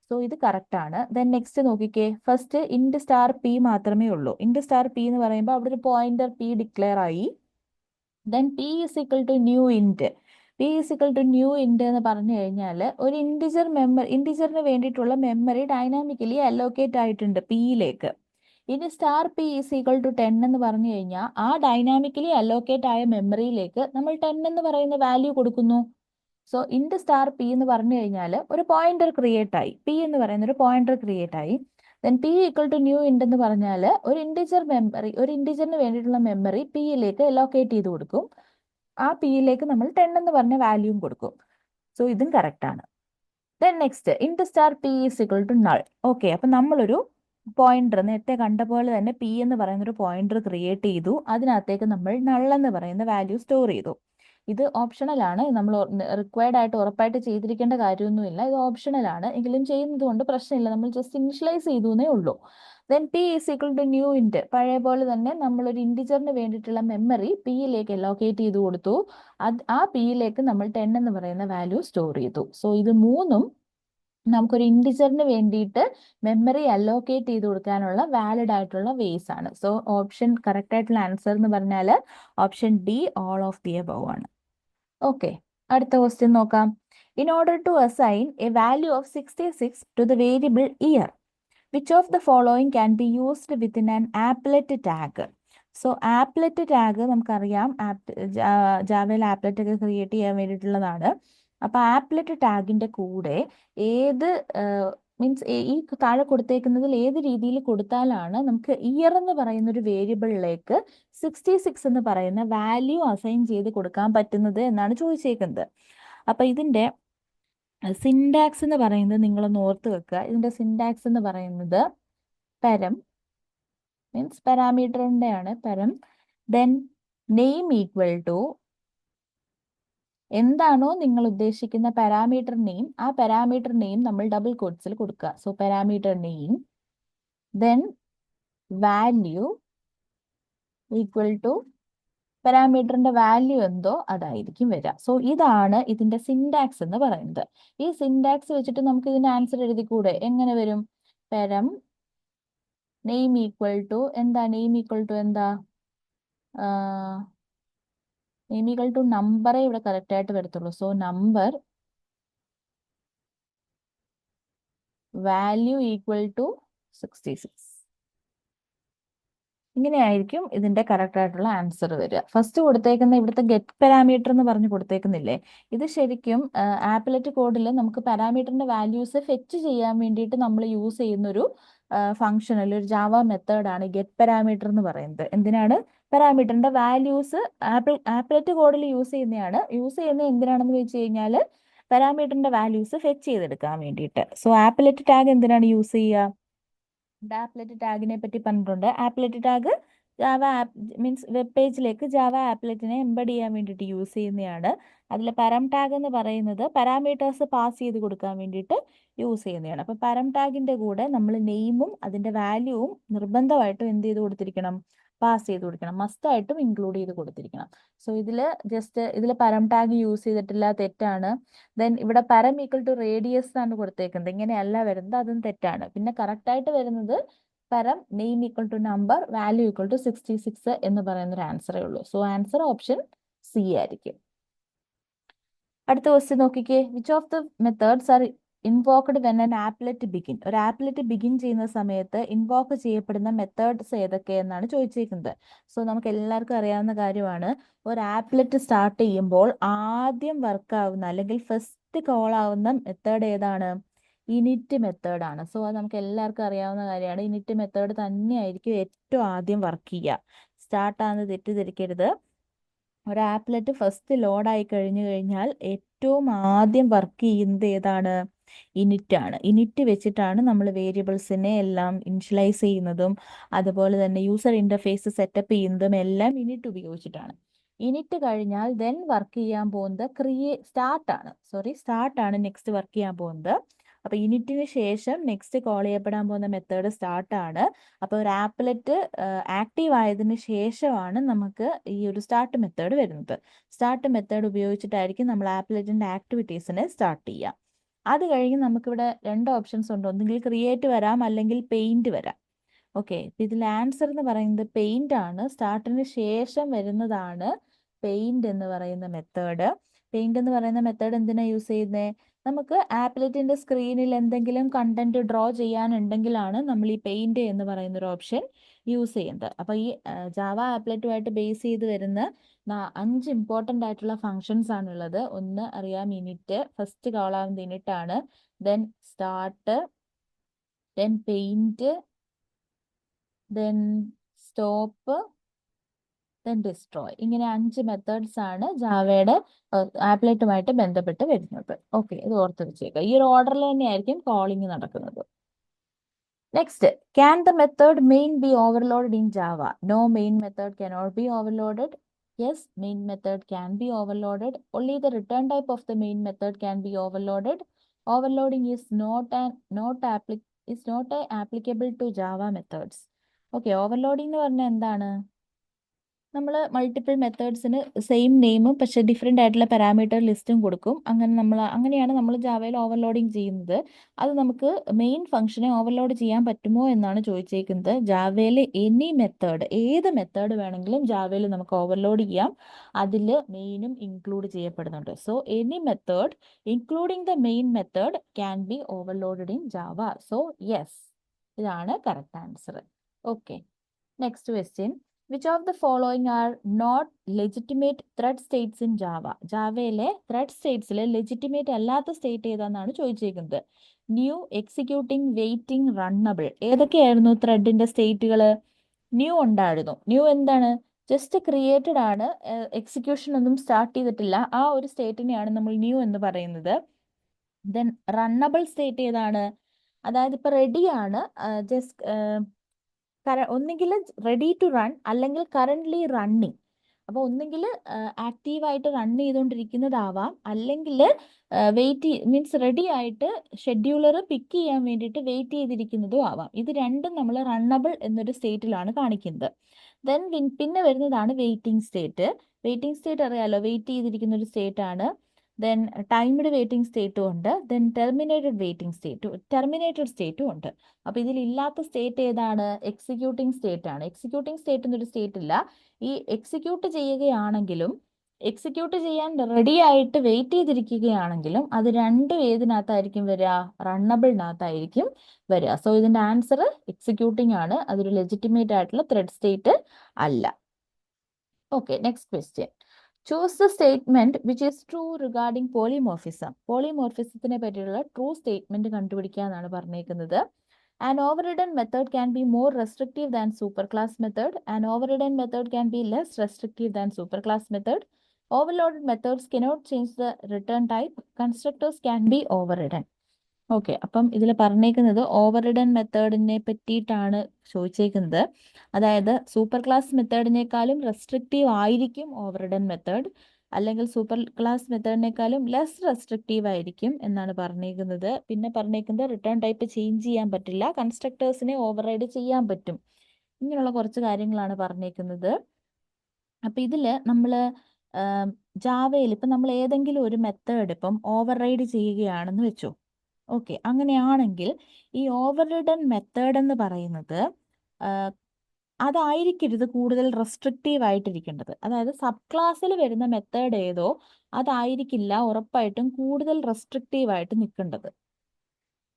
സോ ഇത് കറക്റ്റ് ആണ്. ദെൻ നെക്സ്റ്റ് നോക്കിക്കേ, ഫസ്റ്റ് ഇൻഡ് സ്റ്റാർ പി മാത്രമേ ഉള്ളൂ. ഇൻഡ് സ്റ്റാർ പി എന്ന് പറയുമ്പോൾ അവിടെ ഒരു പോയിന്റർ പി ഡിക്ലെയർ ആയി. Then p is equal to new int. P is equal to new int എന്ന് പറഞ്ഞു കഴിഞ്ഞാൽ ഒരു ഇൻറ്റിജറിന് വേണ്ടിയിട്ടുള്ള മെമ്മറി ഡൈനാമിക്കലി അലോക്കേറ്റ് ആയിട്ടുണ്ട് പിയിലേക്ക്. ഇനി star P is equal to 10 എന്ന് പറഞ്ഞു കഴിഞ്ഞാൽ ആ ഡൈനാമിക്കലി അലോക്കേറ്റ് ആയ മെമ്മറിയിലേക്ക് നമ്മൾ 10 എന്ന് പറയുന്ന വാല്യൂ കൊടുക്കുന്നു. സോ ഇൻഡ് സ്റ്റാർ പി എന്ന് പറഞ്ഞു കഴിഞ്ഞാൽ ഒരു പോയിന്റർ ക്രിയേറ്റ് ആയി, പി എന്ന് പറയുന്ന ഒരു പോയിന്റർ ക്രിയേറ്റ് ആയി. Then P equal to new int എന്ന് പറഞ്ഞാൽ ഒരു ഇൻറ്റിജറിന് വേണ്ടിയിട്ടുള്ള മെമ്മറി പിയിലേക്ക് അലോക്കേറ്റ് ചെയ്ത് കൊടുക്കും. ആ പിയിലേക്ക് നമ്മൾ 10 എന്ന് പറഞ്ഞ വാല്യൂം കൊടുക്കും. സോ ഇതും കറക്റ്റ് ആണ്. Then next int star P is equal to null. Okay, അപ്പൊ നമ്മളൊരു പോയിന്റർ നേരത്തെ കണ്ട പോലെ തന്നെ പി എന്ന് പറയുന്ന ഒരു പോയിന്റർ ക്രിയേറ്റ് ചെയ്തു. അതിനകത്തേക്ക് നമ്മൾ നൾ എന്ന് പറയുന്ന വാല്യൂ സ്റ്റോർ ചെയ്തു. ഇത് ഓപ്ഷണൽ ആണ്, നമ്മൾ റിക്വയർഡ് ആയിട്ട് ഉറപ്പായിട്ട് ചെയ്തിരിക്കേണ്ട കാര്യമൊന്നുമില്ല. ഇത് ഓപ്ഷണൽ ആണ്, എങ്കിലും ചെയ്യുന്നത് കൊണ്ട് പ്രശ്നമില്ല. നമ്മൾ ജസ്റ്റ് ഇനിഷ്യലൈസ് ചെയ്തു എന്നേ ഉള്ളൂ. Then p is equal to new int. പഴയ പോലെ തന്നെ നമ്മൾ ഒരു ഇൻറ്റിജറിന് വേണ്ടിയിട്ടുള്ള മെമ്മറി പിയിലേക്ക് അലോക്കേറ്റ് ചെയ്ത് കൊടുത്തു. ആ പിയിലേക്ക് നമ്മൾ 10 എന്ന് പറയുന്ന വാല്യൂ സ്റ്റോർ ചെയ്തു. സോ ഇത് മൂന്നും നമുക്കൊരു ഇൻറ്റിജറിന് വേണ്ടിയിട്ട് മെമ്മറി അലോക്കേറ്റ് ചെയ്ത് കൊടുക്കാനുള്ള വാലിഡ് ആയിട്ടുള്ള വേസ് ആണ്. സോ ഓപ്ഷൻ കറക്റ്റ് ആയിട്ടുള്ള ആൻസർ എന്ന് പറഞ്ഞാൽ option D, all of the above ആണ്. ഓക്കെ, അടുത്ത ക്വസ്റ്റ്യൻ നോക്കാം. In order to assign a value of 66 to the variable year, which of the following can be used within an applet tag. So applet tag നമുക്കറിയാം, ജാവയിൽ applet ഒക്കെ create ചെയ്യാൻ വേണ്ടിയിട്ടുള്ളതാണ്. അപ്പൊ applet ടാഗിന്റെ കൂടെ ഏത് മീൻസ് ഈ താഴെ കൊടുത്തേക്കുന്നതിൽ ഏത് രീതിയിൽ കൊടുത്താലാണ് നമുക്ക് ഇയർ എന്ന് പറയുന്ന ഒരു വേരിയബിളിലേക്ക് 66 എന്ന് പറയുന്ന വാല്യൂ അസൈൻ ചെയ്ത് കൊടുക്കാൻ പറ്റുന്നത് എന്നാണ് ചോദിച്ചേക്കുന്നത്. അപ്പൊ ഇതിന്റെ സിൻടാക്സ് എന്ന് പറയുന്നത് നിങ്ങളൊന്ന് ഓർത്ത് വെക്കുക. ഇതിന്റെ സിൻടാക്സ് എന്ന് പറയുന്നത് പരം മീൻസ് പാരാമീറ്ററിന്റെ ആണ് പരം. ദെൻ നെയിം ഈക്വൽ ടു എന്താണോ നിങ്ങൾ ഉദ്ദേശിക്കുന്ന പാരാമീറ്റർ നെയിം, ആ പാരാമീറ്റർ നെയിം നമ്മൾ ഡബിൾ കോട്ട്സിൽ കൊടുക്കുക. So parameter name then value equal to പാരാമീറ്ററിന്റെ വാല്യൂ എന്തോ അതായിരിക്കും വരിക. സോ ഇതാണ് ഇതിന്റെ സിൻടാക്സ് എന്ന് പറയുന്നത്. ഈ സിൻടാക്സ് വെച്ചിട്ട് നമുക്ക് ഇതിന്റെ ആൻസർ എഴുതിക്കൂടെ? എങ്ങനെ വരും? പരം നെയിം ഈക്വൽ ടു എന്താ? നെയിം ഈക്വൽ ടു എന്താ? നെയിം ഈക്വൽ ടു നമ്പറേ ഇവിടെ കറക്റ്റ് ആയിട്ട് വരത്തുള്ളൂ. So number value equal to 66. ഇങ്ങനെയായിരിക്കും ഇതിന്റെ കറക്റ്റ് ആയിട്ടുള്ള ആൻസർ വരിക. ഫസ്റ്റ് കൊടുത്തേക്കുന്ന ഇവിടുത്തെ ഗെറ്റ് പാരാമീറ്റർ എന്ന് പറഞ്ഞ് കൊടുത്തേക്കുന്നില്ലേ, ഇത് ശരിക്കും ആപ്ലെറ്റ് കോഡിൽ നമുക്ക് പാരാമീറ്ററിന്റെ വാല്യൂസ് ഫെച്ച് ചെയ്യാൻ വേണ്ടിയിട്ട് നമ്മൾ യൂസ് ചെയ്യുന്ന ഒരു ഫംഗ്ഷനൽ ഒരു ജാവ മെത്തേഡാണ് ഗെറ്റ് പാരാമീറ്റർ എന്ന് പറയുന്നത്. എന്തിനാണ്? പാരാമീറ്ററിന്റെ വാല്യൂസ് ആപ്ലെറ്റ് കോഡിൽ യൂസ് ചെയ്യുന്നത് എന്തിനാണെന്ന് വെച്ച് കഴിഞ്ഞാൽ പാരാമീറ്ററിന്റെ വാല്യൂസ് ഫെച്ച് ചെയ്തെടുക്കാൻ വേണ്ടിയിട്ട്. സോ ആപ്ലെറ്റ് ടാഗ് എന്തിനാണ് യൂസ് ചെയ്യുക? ആപ്ലെറ്റ് ടാഗിനെ പറ്റി പറഞ്ഞിട്ടുണ്ട്. Applet tag Java means web പേജിലേക്ക് ജാവ ആപ്ലെറ്റിനെ എംബഡ് ചെയ്യാൻ വേണ്ടിയിട്ട് യൂസ് ചെയ്യുന്നതാണ്. അതിൽ പരം ടാഗ് എന്ന് പറയുന്നത് പാരാമീറ്റേഴ്സ് പാസ് ചെയ്ത് കൊടുക്കാൻ വേണ്ടിയിട്ട് യൂസ് ചെയ്യുന്നതാണ്. അപ്പോൾ പരം ടാഗിന്റെ കൂടെ നമ്മൾ നെയിമും അതിന്റെ വാല്യൂവും നിർബന്ധമായിട്ടും എന്ത് ചെയ്ത് കൊടുത്തിരിക്കണം? പാസ് ചെയ്ത് കൊടുക്കണം. മസ്റ്റായിട്ടും ഇൻക്ലൂഡ് ചെയ്ത് കൊടുത്തിരിക്കണം. സോ ഇതിൽ പരം ടാഗ് യൂസ് ചെയ്തിട്ടില്ല, തെറ്റാണ്. ദെൻ ഇവിടെ പരം ഈക്വൽ ടു റേഡിയസ് ആണ് കൊടുത്തേക്കുന്നത്, ഇങ്ങനെയല്ല വരുന്നത്, അതും തെറ്റാണ്. പിന്നെ കറക്റ്റ് ആയിട്ട് വരുന്നത് param name equal to number value equal to 66 എന്ന് പറയുന്ന ഒരു ആൻസറേ ഉള്ളൂ. സോ ആൻസർ ഓപ്ഷൻ സി ആയിരിക്കും. അടുത്ത ക്വസ്റ്റ്യൻ നോക്കിക്കേ. Which of the methods R invoked when an applet begin. ഒരു ആപ്ലെറ്റ് ബിഗിൻ ചെയ്യുന്ന സമയത്ത് ഇൻവോക്ക് ചെയ്യപ്പെടുന്ന മെത്തേഡ്സ് ഏതൊക്കെയെന്നാണ് ചോദിച്ചിരിക്കുന്നത്. സോ നമുക്ക് എല്ലാവർക്കും അറിയാവുന്ന കാര്യമാണ്, ഒരു ആപ്ലെറ്റ് സ്റ്റാർട്ട് ചെയ്യുമ്പോൾ ആദ്യം വർക്ക് ആവുന്ന അല്ലെങ്കിൽ ഫസ്റ്റ് കോൾ ആവുന്ന മെത്തേഡ് ഏതാണ്? ഇനിറ്റ് മെത്തേഡ് ആണ്. സോ അത് നമുക്ക് എല്ലാവർക്കും അറിയാവുന്ന കാര്യമാണ്. ഇനിറ്റ് മെത്തേഡ് തന്നെയായിരിക്കും ഏറ്റവും ആദ്യം വർക്ക് ചെയ്യുക. സ്റ്റാർട്ടാണെന്ന് തെറ്റിദ്ധരിക്കരുത്. ഒരു ആപ്ലെറ്റ് ഫസ്റ്റ് ലോഡായി കഴിഞ്ഞു കഴിഞ്ഞാൽ ഏറ്റവും ആദ്യം വർക്ക് ചെയ്യുന്നത് ഏതാണ്? ഇനിറ്റ് ആണ്. ഇനിറ്റ് വെച്ചിട്ടാണ് നമ്മൾ വേരിയബിൾസിനെ എല്ലാം ഇനിഷ്യലൈസ് ചെയ്യുന്നതും അതുപോലെ തന്നെ യൂസർ ഇന്റർഫേസ് സെറ്റപ്പ് ചെയ്യുന്നതും എല്ലാം ഇനിറ്റ് ഉപയോഗിച്ചിട്ടാണ്. ഇനിറ്റ് കഴിഞ്ഞാൽ ദെൻ വർക്ക് ചെയ്യാൻ പോകുന്നത് സ്റ്റാർട്ടാണ് നെക്സ്റ്റ് വർക്ക് ചെയ്യാൻ പോകുന്നത്. അപ്പോൾ ഇനിറ്റിന് ശേഷം നെക്സ്റ്റ് കോൾ ചെയ്യപ്പെടാൻ പോകുന്ന മെത്തേഡ് സ്റ്റാർട്ടാണ്. അപ്പോൾ ഒരു ആപ്ലെറ്റ് ആക്റ്റീവ് ആയതിനു ശേഷമാണ് നമുക്ക് ഈ ഒരു സ്റ്റാർട്ട് മെത്തേഡ് വരുന്നത്. സ്റ്റാർട്ട് മെത്തേഡ് ഉപയോഗിച്ചിട്ടായിരിക്കും നമ്മൾ ആപ്ലെറ്റിൻ്റെ ആക്ടിവിറ്റീസിനെ സ്റ്റാർട്ട് ചെയ്യുക. അത് കഴിഞ്ഞ് നമുക്കിവിടെ രണ്ട് ഓപ്ഷൻസ് ഉണ്ട്. ഒന്നുകിൽ ക്രിയേറ്റ് വരാം, അല്ലെങ്കിൽ പെയിന്റ് വരാം. ഓക്കെ, ഇതിൽ ആൻസർ എന്ന് പറയുന്നത് പെയിന്റ് ആണ്. സ്റ്റാർട്ടിന് ശേഷം വരുന്നതാണ് പെയിന്റ് എന്ന് പറയുന്ന മെത്തേഡ്. പെയിന്റ് എന്ന് പറയുന്ന മെത്തേഡ് എന്തിനാ യൂസ് ചെയ്യുന്നത്? നമുക്ക് ആപ്ലെറ്റിന്റെ സ്ക്രീനിൽ എന്തെങ്കിലും കണ്ടന്റ് ഡ്രോ ചെയ്യാനുണ്ടെങ്കിലാണ് നമ്മൾ ഈ പെയിന്റ് എന്ന് പറയുന്ന ഒരു ഓപ്ഷൻ യൂസ് ചെയ്യുന്നത്. അപ്പോൾ ഈ ജാവ ആപ്ലെറ്റുമായിട്ട് ബേസ് ചെയ്ത് വരുന്ന 5 ഇമ്പോർട്ടൻ്റ് ആയിട്ടുള്ള ഫങ്ഷൻസ് ആണുള്ളത്. ഒന്ന് അറിയാം, ഇനിറ്റ്. ഫസ്റ്റ് കോളാവുന്നത് ഇനിറ്റ് ആണ്. Then start, then paint, then stop, then destroy. ഇങ്ങനെ 5 മെത്തേഡ്സ് ആണ് ജാവയുടെ ആപ്ലെറ്റുമായിട്ട് ബന്ധപ്പെട്ട് വരുന്നത്. ഓക്കെ, ഇത് ഓർത്ത് വെച്ചേക്കുക. ഈ ഒരു ഓർഡറിൽ തന്നെയായിരിക്കും കോളിംഗ് നടക്കുന്നത്. Next, can the method main be overloaded in Java? No, main method cannot be overloaded. Yes, main method can be overloaded. Only the return type of the main method can be overloaded. Overloading is not applicable to Java methods. Okay, overloading എന്ന് പറഞ്ഞാൽ എന്താണ്? നമ്മൾ multiple മെത്തേഡ്സിന് same നെയിമും പക്ഷേ different ആയിട്ടുള്ള parameter ലിസ്റ്റും കൊടുക്കും. അങ്ങനെയാണ് നമ്മൾ ജാവയിൽ ഓവർലോഡിങ് ചെയ്യുന്നത്. അത് നമുക്ക് മെയിൻ ഫംഗ്ഷനെ ഓവർലോഡ് ചെയ്യാൻ പറ്റുമോ എന്നാണ് ചോദിച്ചേക്കുന്നത്. ജാവയിൽ എനി മെത്തേഡ്, ഏത് മെത്തേഡ് വേണമെങ്കിലും ജാവയിൽ നമുക്ക് ഓവർലോഡ് ചെയ്യാം. അതിൽ മെയിനും ഇൻക്ലൂഡ് ചെയ്യപ്പെടുന്നുണ്ട്. So any method including the main method can be overloaded in Java. So yes, ഇതാണ് correct answer. Okay, next question. Which of the following are not legitimate thread states in Java? ജാവയിലെ thread സ്റ്റേറ്റ്സിലെ legitimate അല്ലാത്ത state ഏതാണെന്നാണ് ചോദിച്ചേക്കുന്നത്. New, executing, waiting, runnable. ഏതൊക്കെയായിരുന്നു ത്രെഡിന്റെ സ്റ്റേറ്റുകൾ? New ഉണ്ടായിരുന്നു. ന്യൂ എന്താണ്? ജസ്റ്റ് ക്രിയേറ്റഡ് ആണ്, എക്സിക്യൂഷൻ ഒന്നും സ്റ്റാർട്ട് ചെയ്തിട്ടില്ല. ആ ഒരു സ്റ്റേറ്റിനെയാണ് നമ്മൾ ന്യൂ എന്ന് പറയുന്നത്. ദെൻ റണ്ണബിൾ സ്റ്റേറ്റ് ഏതാണ്? അതായത് ഇപ്പൊ റെഡിയാണ്, ഒന്നുകിൽ റെഡി ടു റൺ അല്ലെങ്കിൽ കറൻ്റ്ലി റണ്ണിങ്. അപ്പോൾ ഒന്നുകിൽ ആക്റ്റീവായിട്ട് റൺ ചെയ്തുകൊണ്ടിരിക്കുന്നതാവാം, അല്ലെങ്കിൽ മീൻസ് റെഡി ആയിട്ട് ഷെഡ്യൂളർ പിക്ക് ചെയ്യാൻ വേണ്ടിയിട്ട് വെയിറ്റ് ചെയ്തിരിക്കുന്നതും ആവാം. ഇത് രണ്ടും നമ്മൾ റണ്ണബിൾ എന്നൊരു സ്റ്റേറ്റിലാണ് കാണിക്കുന്നത്. ദെൻ പിന്നെ വരുന്നതാണ് വെയിറ്റിംഗ് സ്റ്റേറ്റ്. വെയിറ്റിംഗ് സ്റ്റേറ്റ് അറിയാലോ, വെയിറ്റ് ചെയ്തിരിക്കുന്ന ഒരു സ്റ്റേറ്റ് ആണ്. ദെൻ ടൈംഡ് വെയിറ്റിംഗ് സ്റ്റേറ്റും ഉണ്ട്. ദെൻ ടെർമിനേറ്റഡ് സ്റ്റേറ്റും ഉണ്ട്. അപ്പോൾ ഇതിലില്ലാത്ത സ്റ്റേറ്റ് ഏതാണ്? എക്സിക്യൂട്ടിംഗ് സ്റ്റേറ്റ് ആണ്. എക്സിക്യൂട്ടിംഗ് സ്റ്റേറ്റ് എന്നൊരു സ്റ്റേറ്റ് ഇല്ല. ഈ എക്സിക്യൂട്ട് ചെയ്യുകയാണെങ്കിലും എക്സിക്യൂട്ട് ചെയ്യാൻ റെഡി ആയിട്ട് വെയിറ്റ് ചെയ്തിരിക്കുകയാണെങ്കിലും അത് രണ്ടും ഏതിനകത്തായിരിക്കും വരിക? റണ്ണബിളിനകത്തായിരിക്കും വരിക. സോ ഇതിന്റെ ആൻസർ എക്സിക്യൂട്ടിംഗ് ആണ്. അതൊരു ലെജിറ്റിമേറ്റ് ആയിട്ടുള്ള ത്രെഡ് സ്റ്റേറ്റ് അല്ല. Okay, next question. Choose the statement which is true regarding polymorphism. പോളിമോർഫിസത്തിനെ പറ്റിയുള്ള ട്രൂ സ്റ്റേറ്റ്മെന്റ് കണ്ടുപിടിക്കുക എന്നാണ് പറഞ്ഞേക്കുന്നത്. An overridden method can be more restrictive than superclass method. An overridden method can be less restrictive than superclass method. Overloaded methods cannot change the return type. Constructors can be overridden. Okay, അപ്പം ഇതിൽ പറഞ്ഞേക്കുന്നത് overridden മെത്തേഡിനെ പറ്റിയിട്ടാണ് ചോദിച്ചേക്കുന്നത്. അതായത് super class മെത്തേഡിനേക്കാളും restrictive ആയിരിക്കും overridden method, അല്ലെങ്കിൽ super class മെത്തേഡിനേക്കാളും less restrictive ആയിരിക്കും എന്നാണ് പറഞ്ഞേക്കുന്നത്. പിന്നെ പറഞ്ഞേക്കുന്നത് റിട്ടേൺ ടൈപ്പ് ചേഞ്ച് ചെയ്യാൻ പറ്റില്ല, കൺസ്ട്രക്ടേഴ്സിനെ ഓവർറൈഡ് ചെയ്യാൻ പറ്റും. ഇങ്ങനെയുള്ള കുറച്ച് കാര്യങ്ങളാണ് പറഞ്ഞേക്കുന്നത്. അപ്പം ഇതിൽ നമ്മൾ ജാവയിൽ ഇപ്പം നമ്മൾ ഏതെങ്കിലും ഒരു മെത്തേഡ് ഇപ്പം ഓവർറൈഡ് ചെയ്യുകയാണെന്ന് വെച്ചോ. ഓക്കെ, അങ്ങനെയാണെങ്കിൽ ഈ ഓവർറിഡൻ മെത്തേഡ് എന്ന് പറയുന്നത് അതായിരിക്കരുത് കൂടുതൽ റെസ്ട്രിക്റ്റീവ് ആയിട്ടിരിക്കേണ്ടത്. അതായത് സബ് ക്ലാസ്സിൽ വരുന്ന മെത്തേഡ് ഏതോ അതായിരിക്കില്ല ഉറപ്പായിട്ടും കൂടുതൽ റെസ്ട്രിക്റ്റീവ് ആയിട്ട് നിൽക്കേണ്ടത്.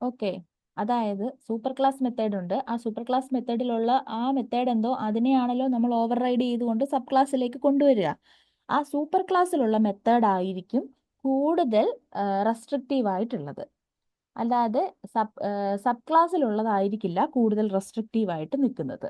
ഓക്കെ, അതായത് സൂപ്പർ ക്ലാസ് മെത്തേഡ് ഉണ്ട്, ആ സൂപ്പർ ക്ലാസ് മെത്തേഡിലുള്ള ആ മെത്തേഡ് എന്തോ അതിനെയാണല്ലോ നമ്മൾ ഓവർ റൈഡ് ചെയ്തുകൊണ്ട് സബ് ക്ലാസ്സിലേക്ക് കൊണ്ടുവരിക. ആ സൂപ്പർ ക്ലാസ്സിലുള്ള മെത്തേഡ് ആയിരിക്കും കൂടുതൽ റെസ്ട്രിക്റ്റീവ് ആയിട്ടുള്ളത്. അല്ലാതെ സബ് ക്ലാസ്സിലുള്ളതായിരിക്കില്ല കൂടുതൽ റെസ്ട്രിക്റ്റീവ് ആയിട്ട് നിൽക്കുന്നത്.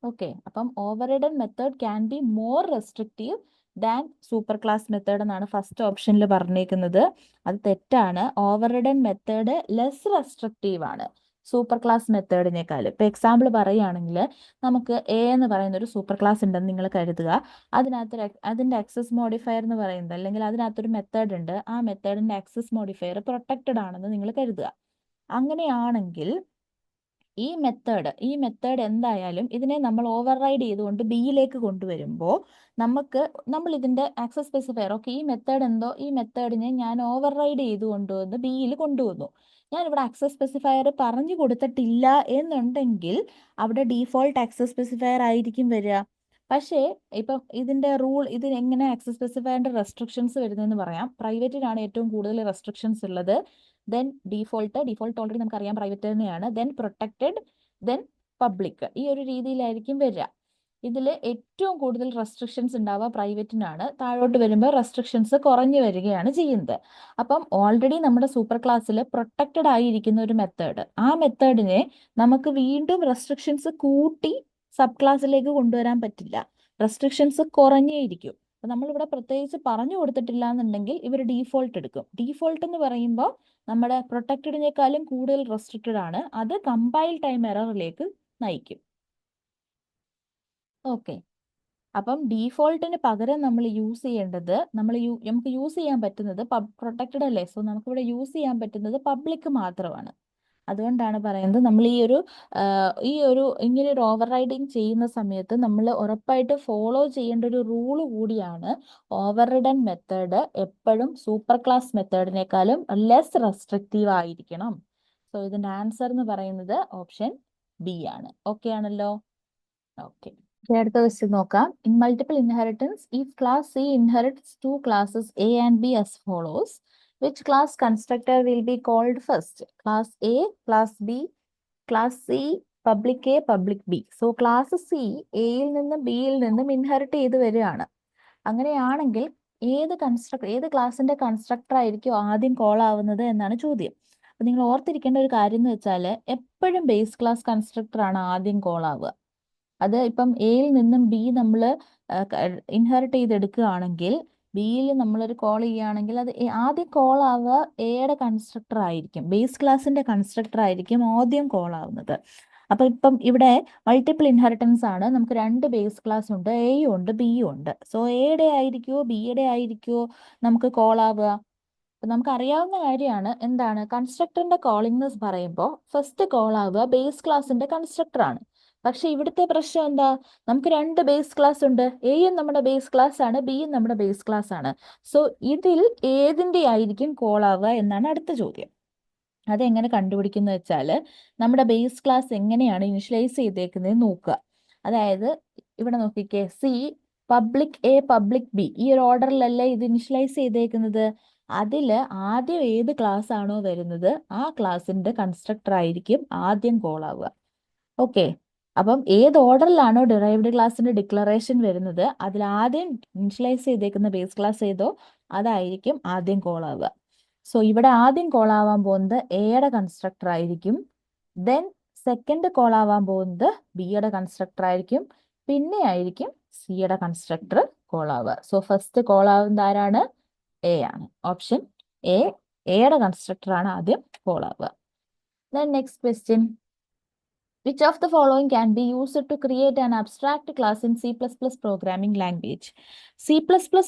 ഓക്കെ, അപ്പം overridden method can be more restrictive than super class method എന്നാണ് ഫസ്റ്റ് ഓപ്ഷനിൽ പറഞ്ഞേക്കുന്നത്. അത് തെറ്റാണ്. ഓവർറിഡൻ മെത്തേഡ് ലെസ് റെസ്ട്രിക്റ്റീവ് ആണ് സൂപ്പർ ക്ലാസ് മെത്തേഡിനേക്കാൾ. ഇപ്പോൾ എക്സാമ്പിൾ പറയുകയാണെങ്കിൽ നമുക്ക് എ എന്ന് പറയുന്ന ഒരു സൂപ്പർ ക്ലാസ് ഉണ്ടെന്ന് നിങ്ങൾ കരുതുക. അതിൻ്റെ ആക്സസ് മോഡിഫയർ എന്ന് പറയുന്നത്, അല്ലെങ്കിൽ അതിനകത്തൊരു മെത്തേഡ് ഉണ്ട്, ആ മെത്തേഡിൻ്റെ ആക്സസ് മോഡിഫയർ പ്രൊട്ടക്റ്റഡ് ആണെന്ന് നിങ്ങൾ കരുതുക. അങ്ങനെയാണെങ്കിൽ ഈ മെത്തേഡ് എന്തായാലും ഇതിനെ നമ്മൾ ഓവർ റൈഡ് ചെയ്തുകൊണ്ട് ബിയിലേക്ക് കൊണ്ടുവരുമ്പോൾ നമ്മൾ ഇതിന്റെ ആക്സസ് സ്പെസിഫയർ ഓക്കെ ഈ മെത്തേഡ് എന്തോ ഈ മെത്തേഡിനെ ഞാൻ ഓവർ റൈഡ് ചെയ്ത് കൊണ്ടുവന്ന് ബിയിൽ കൊണ്ടുവന്നു. ഞാൻ ഇവിടെ ആക്സസ് സ്പെസിഫയർ പറഞ്ഞു കൊടുത്തിട്ടില്ല എന്നുണ്ടെങ്കിൽ അവിടെ ഡീഫോൾട്ട് ആക്സസ് സ്പെസിഫയർ ആയിരിക്കും വരിക. പക്ഷേ ഇപ്പം ഇതിന്റെ ഇതിന് എങ്ങനെ ആക്സസ് സ്പെസിഫയറിന്റെ റെസ്ട്രിക്ഷൻസ് വരുന്നതെന്ന് പറയാം. പ്രൈവറ്റിനാണ് ഏറ്റവും കൂടുതൽ റെസ്ട്രിക്ഷൻസ് ഉള്ളത്. ദെൻ ഡിഫോൾട്ട് ഓൾറെഡി നമുക്കറിയാം പ്രൈവറ്റ് തന്നെയാണ്. ദെൻ പ്രൊട്ടക്റ്റഡ്, ദെൻ പബ്ലിക്, ഈ ഒരു രീതിയിലായിരിക്കും വരിക. ഇതിൽ ഏറ്റവും കൂടുതൽ റെസ്ട്രിക്ഷൻസ് ഉണ്ടാവുക പ്രൈവറ്റിനാണ്. താഴോട്ട് വരുമ്പോൾ റെസ്ട്രിക്ഷൻസ് കുറഞ്ഞു വരികയാണ് ചെയ്യുന്നത്. അപ്പം ഓൾറെഡി നമ്മുടെ സൂപ്പർ ക്ലാസ്സിൽ പ്രൊട്ടക്റ്റഡ് ആയിരിക്കുന്ന ഒരു മെത്തേഡ്, ആ മെത്തേഡിനെ നമുക്ക് വീണ്ടും റെസ്ട്രിക്ഷൻസ് കൂട്ടി സബ് ക്ലാസ്സിലേക്ക് കൊണ്ടുവരാൻ പറ്റില്ല. റെസ്ട്രിക്ഷൻസ് കുറഞ്ഞേയിരിക്കും. അപ്പം നമ്മളിവിടെ പ്രത്യേകിച്ച് പറഞ്ഞു കൊടുത്തിട്ടില്ല എന്നുണ്ടെങ്കിൽ ഇവർ ഡീഫോൾട്ട് എടുക്കും. ഡീഫോൾട്ട് എന്ന് പറയുമ്പോൾ നമ്മുടെ പ്രൊട്ടക്റ്റഡിനേക്കാളും കൂടുതൽ റെസ്ട്രിക്റ്റഡ് ആണ്. അത് കമ്പൈൽ ടൈം എററിലേക്ക് നയിക്കും. ഓക്കെ, അപ്പം ഡീഫോൾട്ടിന് പകരം നമ്മൾ യൂസ് ചെയ്യേണ്ടത് നമുക്ക് യൂസ് ചെയ്യാൻ പറ്റുന്നത് പ്രൊട്ടക്റ്റഡ് അല്ലേ, സോ നമുക്കിവിടെ യൂസ് ചെയ്യാൻ പറ്റുന്നത് പബ്ലിക് മാത്രമാണ്. അതുകൊണ്ടാണ് പറയുന്നത് നമ്മൾ ഇങ്ങനെ ഒരു ഓവർ റൈഡിങ് ചെയ്യുന്ന സമയത്ത് നമ്മൾ ഉറപ്പായിട്ട് ഫോളോ ചെയ്യേണ്ട ഒരു റൂള് കൂടിയാണ് ഓവർ റിഡൻ മെത്തേഡ് എപ്പോഴും സൂപ്പർ ക്ലാസ് മെത്തേഡിനേക്കാളും ലെസ് റെസ്ട്രിക്റ്റീവ് ആയിരിക്കണം. സോ ഇതിന്റെ ആൻസർ എന്ന് പറയുന്നത് ഓപ്ഷൻ ബി ആണ്. ഓക്കെ ആണല്ലോ? ഓക്കെ, അടുത്ത ക്വസ്റ്റ്യൻ നോക്കാം. In multiple inheritance if class C inherits two classes A and B as follows, which class constructor will be called first? Class A, class B, class C, public A, public B. So class C എയിൽ നിന്നും ബിയിൽ നിന്നും inherit ചെയ്ത് വരികയാണ്. അങ്ങനെയാണെങ്കിൽ ഏത് ക്ലാസിന്റെ constructor ആയിരിക്കും ആദ്യം കോൾ ആവുന്നത് എന്നാണ് ചോദ്യം. അപ്പൊ നിങ്ങൾ ഓർത്തിരിക്കേണ്ട ഒരു കാര്യം എന്ന് വെച്ചാൽ എപ്പോഴും ബേസ് ക്ലാസ് കൺസ്ട്രക്ടർ ആണ് ആദ്യം കോൾ ആവുക. അത് ഇപ്പം എയിൽ നിന്നും ബി നമ്മൾ ഇൻഹെറിറ്റ് ചെയ്തെടുക്കുകയാണെങ്കിൽ ബിയിൽ നമ്മളൊരു കോൾ ചെയ്യുകയാണെങ്കിൽ അത് ആദ്യം കോൾ ആവുക എയുടെ കൺസ്ട്രക്ടർ ആയിരിക്കും, ബേസ് ക്ലാസിന്റെ കൺസ്ട്രക്ടർ ആയിരിക്കും ആദ്യം കോൾ ആവുന്നത്. അപ്പൊ ഇപ്പം ഇവിടെ മൾട്ടിപ്പിൾ ഇൻഹെറിറ്റൻസ് ആണ്, നമുക്ക് രണ്ട് ബേസ് ക്ലാസ് ഉണ്ട്, എയും ഉണ്ട് ബിയും ഉണ്ട്. സോ എയുടെ ആയിരിക്കുമോ ബിയുടെ ആയിരിക്കുമോ നമുക്ക് കോൾ ആവുക? അപ്പൊ നമുക്ക് അറിയാവുന്ന കാര്യമാണ് എന്താണ് കൺസ്ട്രക്ടറിന്റെ കോളിംഗ് എന്ന് പറയുമ്പോൾ ഫസ്റ്റ് കോൾ ആവുക ബേസ് ക്ലാസിന്റെ കൺസ്ട്രക്ടർ ആണ്. പക്ഷെ ഇവിടുത്തെ പ്രശ്നം എന്താ, നമുക്ക് രണ്ട് ബേസ് ക്ലാസ് ഉണ്ട്, എയും നമ്മുടെ ബേസ് ക്ലാസ് ആണ്, ബിയും നമ്മുടെ ബേസ് ക്ലാസ് ആണ്. സോ ഇതിൽ ഏതിന്റെ ആയിരിക്കും കോൾ ആവുക എന്നാണ് അടുത്ത ചോദ്യം. അതെങ്ങനെ കണ്ടുപിടിക്കുന്ന വെച്ചാൽ നമ്മുടെ ബേസ് ക്ലാസ് എങ്ങനെയാണ് ഇനിഷ്യലൈസ് ചെയ്തേക്കുന്നത് നോക്കുക. അതായത് ഇവിടെ നോക്കിക്കേ, C public A public B, ഈ ഒരു ഓർഡറിലല്ലേ ഇത് ഇനിഷ്യലൈസ് ചെയ്തേക്കുന്നത്. അതില് ആദ്യം ഏത് ക്ലാസ് ആണോ വരുന്നത് ആ ക്ലാസിന്റെ കൺസ്ട്രക്ടർ ആയിരിക്കും ആദ്യം കോൾ ആവുക. ഓക്കെ, അപ്പം ഏത് ഓർഡറിലാണോ ഡിറൈവ്ഡ് ക്ലാസിന്റെ ഡിക്ലറേഷൻ വരുന്നത് അതിൽ ആദ്യം ഇനിഷ്യലൈസ് ചെയ്തേക്കുന്ന ബേസ് ക്ലാസ് ഏതോ അതായിരിക്കും ആദ്യം കോൾ ആവുക. സോ ഇവിടെ ആദ്യം കോൾ ആവാൻ പോകുന്നത് എയുടെ കൺസ്ട്രക്ടർ ആയിരിക്കും. ദെൻ സെക്കൻഡ് കോൾ ആവാൻ പോകുന്നത് ബിയുടെ കൺസ്ട്രക്ടർ ആയിരിക്കും. പിന്നെ ആയിരിക്കും സിയുടെ കൺസ്ട്രക്ടർ കോൾ ആവുക. സോ ഫസ്റ്റ് കോൾ ആവുന്നത് ആരാണ്? എ ആണ്. ഓപ്ഷൻ എ, എയുടെ കൺസ്ട്രക്ടർ ആണ് ആദ്യം കോൾ ആവുക. Then next question, which of the following can be used to create an abstract class in C++ programming language? C++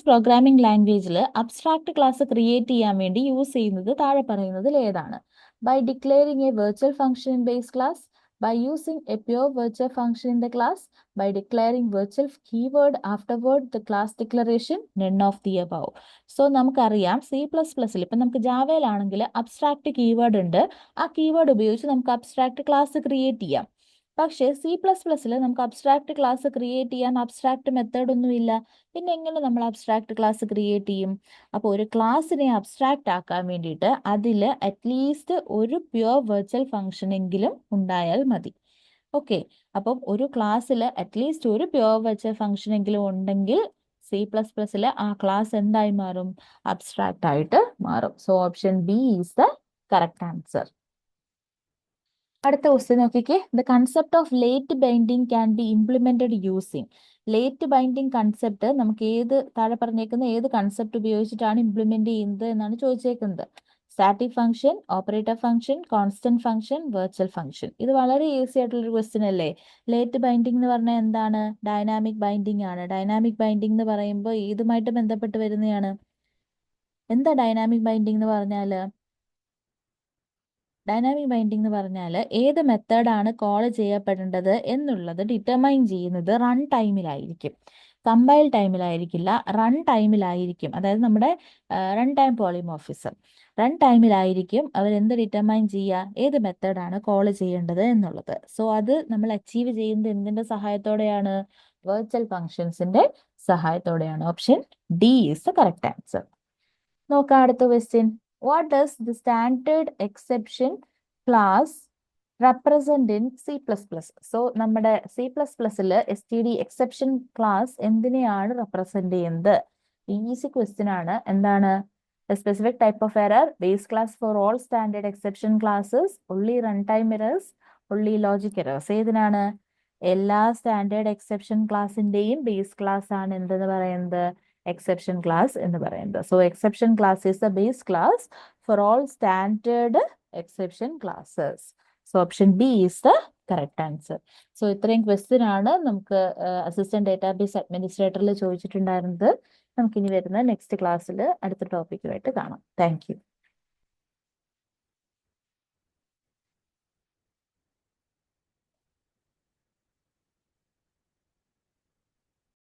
programming languageൽ abstract class create ചെയ്യാൻ വേണ്ടി use ചെയ്യുന്നത് താഴെ പറയുന്നതിൽ ഏതാണ്? By declaring a virtual function in base class, by using a pure virtual function in the class, by declaring virtual keyword afterward the class declaration, none of the above. So നമുക്കറിയാം C++ൽ ഇപ്പം നമുക്ക് ജാവയിലാണെങ്കിൽ abstract keyword ഉണ്ട്, ആ keyword ഉപയോഗിച്ച് നമുക്ക് abstract class create ചെയ്യാം. പക്ഷേ C++ൽ നമുക്ക് അബ്സ്ട്രാക്ട് ക്ലാസ് ക്രിയേറ്റ് ചെയ്യാൻ അബ്സ്ട്രാക്ട് മെത്തേഡ് ഒന്നുമില്ല. പിന്നെ എങ്ങനെ നമ്മൾ അബ്സ്ട്രാക്ട് ക്ലാസ് ക്രിയേറ്റ് ചെയ്യും? അപ്പോൾ ഒരു ക്ലാസ്സിനെ അബ്സ്ട്രാക്ട് ആക്കാൻ വേണ്ടിയിട്ട് അതിൽ അറ്റ്ലീസ്റ്റ് ഒരു പ്യുവർ വെർച്വൽ ഫംഗ്ഷൻ എങ്കിലും ഉണ്ടായാൽ മതി. ഓക്കെ, അപ്പം ഒരു ക്ലാസ്സിൽ അറ്റ്ലീസ്റ്റ് ഒരു പ്യുവർ വെർച്വൽ ഫംഗ്ഷൻ എങ്കിലും ഉണ്ടെങ്കിൽ C++ൽ ആ ക്ലാസ് എന്തായി മാറും? അബ്സ്ട്രാക്ട് ആയിട്ട് മാറും. So option B is the correct answer. അടുത്ത ക്വസ്റ്റ്യൻ നോക്കിക്കേ, the concept of late binding can be implemented using. Late binding concept നമുക്ക് താഴെ പറഞ്ഞേക്കുന്ന ഏത് കൺസെപ്റ്റ് ഉപയോഗിച്ചിട്ടാണ് ഇംപ്ലിമെന്റ് ചെയ്യുന്നത് എന്നാണ് ചോദിച്ചേക്കുന്നത്. Static function, operator function, constant function, virtual function. ഇത് വളരെ ഈസി ആയിട്ടുള്ളൊരു ക്വസ്റ്റ്യൻ അല്ലേ? ലേറ്റ് ബൈൻഡിങ് എന്ന് പറഞ്ഞാൽ എന്താണ്? ഡൈനാമിക് ബൈൻഡിങ് ആണ്. ഡൈനാമിക് ബൈൻഡിങ് എന്ന് പറയുമ്പോൾ ഏതുമായിട്ട് ബന്ധപ്പെട്ട് വരുന്നതാണ്? എന്താ ഡൈനാമിക് ബൈൻഡിങ് എന്ന് പറഞ്ഞാൽ? ഡൈനാമിക് ബൈൻഡിംഗ് എന്ന് പറഞ്ഞാൽ ഏത് മെത്തേഡാണ് കോൾ ചെയ്യപ്പെടേണ്ടത് എന്നുള്ളത് ഡിറ്റർമൈൻ ചെയ്യുന്നത് റൺ ടൈമിലായിരിക്കും, കമ്പൈൽ ടൈമിലായിരിക്കില്ല, റൺ ടൈമിലായിരിക്കും. അതായത് നമ്മുടെ റൺ ടൈം പോളിമോർഫിസം, റൺ ടൈമിലായിരിക്കും അവരെന്ത് ഡിറ്റർമൈൻ ചെയ്യുക, ഏത് മെത്തേഡാണ് കോൾ ചെയ്യേണ്ടത് എന്നുള്ളത്. സോ അത് നമ്മൾ അച്ചീവ് ചെയ്യുന്നത് എന്തിന്റെ സഹായത്തോടെയാണ്? വെർച്വൽ ഫങ്ഷൻസിന്റെ സഹായത്തോടെയാണ്. Option D is the correct answer. നോക്കാം അടുത്ത question. What does the standard exception class represent in C++? So നമ്മുടെ C++ൽ STD എക്സെപ്ഷൻ ക്ലാസ് എന്തിനെയാണ് റെപ്രസെന്റ് ചെയ്യുന്നത്? ഈസി ക്വസ്റ്റ്യൻ ആണ്. എന്താണ്? A specific type of error, base class for all standard exception classes, only runtime errors, only logic errors. ഏതിനാണ്? എല്ലാ standard exception ക്ലാസിന്റെയും base class ആണ് എന്തെന്ന് പറയുന്നത്? Exception class എന്ന് പറയുന്നത്. So exception class is the base class for all standard exception classes. So option B is the correct answer. So ഇത്രയും question ആണ് നമുക്ക് assistant database അഡ്മിനിസ്ട്രേറ്ററിൽ ചോദിച്ചിട്ടുണ്ടായിരുന്നത്. നമുക്കിനി വരുന്ന നെക്സ്റ്റ് ക്ലാസ്സിൽ അടുത്ത ടോപ്പിക്കുമായിട്ട് കാണാം. Thank you.